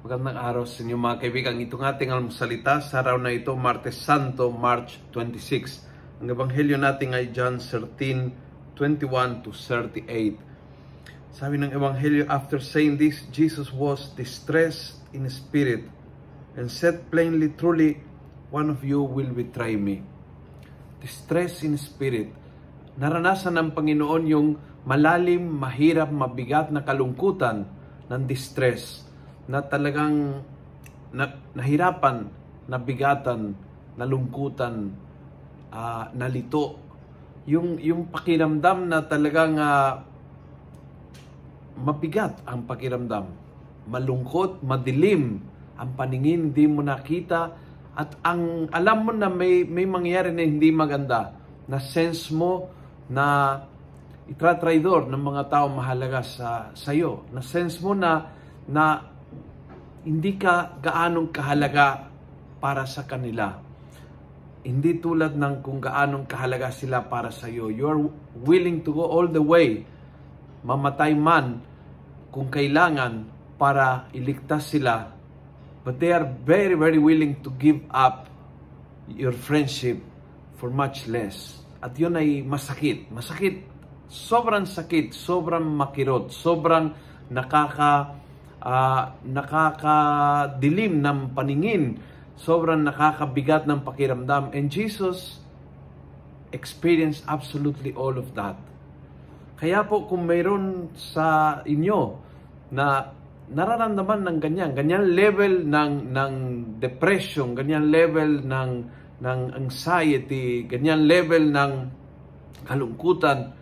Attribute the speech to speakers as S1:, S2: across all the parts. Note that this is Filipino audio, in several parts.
S1: Magandang araw sa inyo mga kaibigan. Itong ating almusalita sa araw na ito, Martes Santo, March 26. Ang ebanghelyo natin ay John 13:21 to 38. Sabi ng ebanghelyo, after saying this, Jesus was distressed in spirit and said plainly, truly, one of you will betray me. Distress in spirit. Naranasan ng Panginoon yung malalim, mahirap, mabigat na kalungkutan ng distress, na talagang nahirapan, nabigatan, nalungkutan, nalito. Yung pakiramdam na talagang mabigat ang pakiramdam. Malungkot, madilim ang paningin, hindi mo nakita. At ang alam mo na may mangyayari na hindi maganda, na sense mo na itratraidor ng mga tao mahalaga sa iyo. Na sense mo na hindi ka gaanong kahalaga para sa kanila. Hindi tulad ng kung gaanong kahalaga sila para sa iyo. You're willing to go all the way, mamatay man kung kailangan para iligtas sila. But they are very, very willing to give up your friendship for much less. At yun ay masakit. Masakit. Sobrang sakit. Sobrang makirot. Sobrang nakakadilim ng paningin. Sobrang nakakabigat ng pakiramdam. And Jesus experienced absolutely all of that. Kaya po kung mayroon sa inyo na nararamdaman ng ganyan level ng depression, ganyan level ng anxiety, ganyan level ng kalungkutan,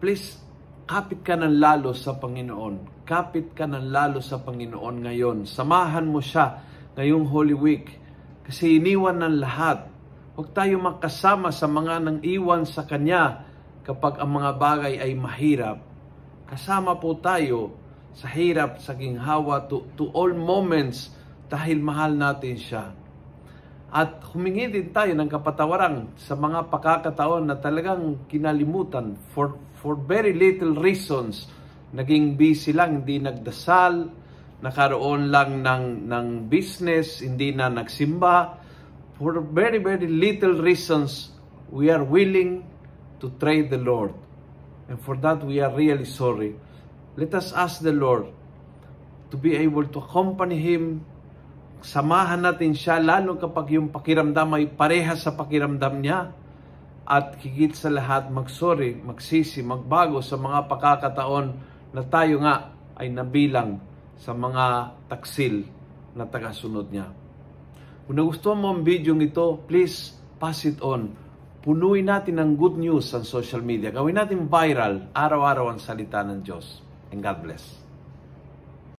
S1: please, kapit ka ng lalo sa Panginoon. Kapit ka ng lalo sa Panginoon ngayon. Samahan mo siya ngayong Holy Week. Kasi iniwan ng lahat. Huwag tayo magkasama sa mga nang iwan sa Kanya kapag ang mga bagay ay mahirap. Kasama po tayo sa hirap, sa ginhawa, to all moments dahil mahal natin siya. At humingi din tayo ng kapatawaran sa mga pagkakataon na talagang kinalimutan for very little reasons. Naging busy lang, hindi nagdasal, nakaroon lang ng business, hindi na nagsimba. For very, very little reasons, we are willing to trade the Lord. And for that, we are really sorry. Let us ask the Lord to be able to accompany Him. Samahan natin siya, lalo kapag yung pakiramdam ay pareha sa pakiramdam niya. At higit sa lahat, magsorry, magsisi, magbago sa mga pagkakataon na tayo nga ay nabilang sa mga taksil na tagasunod niya. Kung nagustuhan mo ang video ito, please pass it on. Punuin natin ng good news sa social media. Gawin natin viral, araw-araw ang salita ng Diyos. And God bless.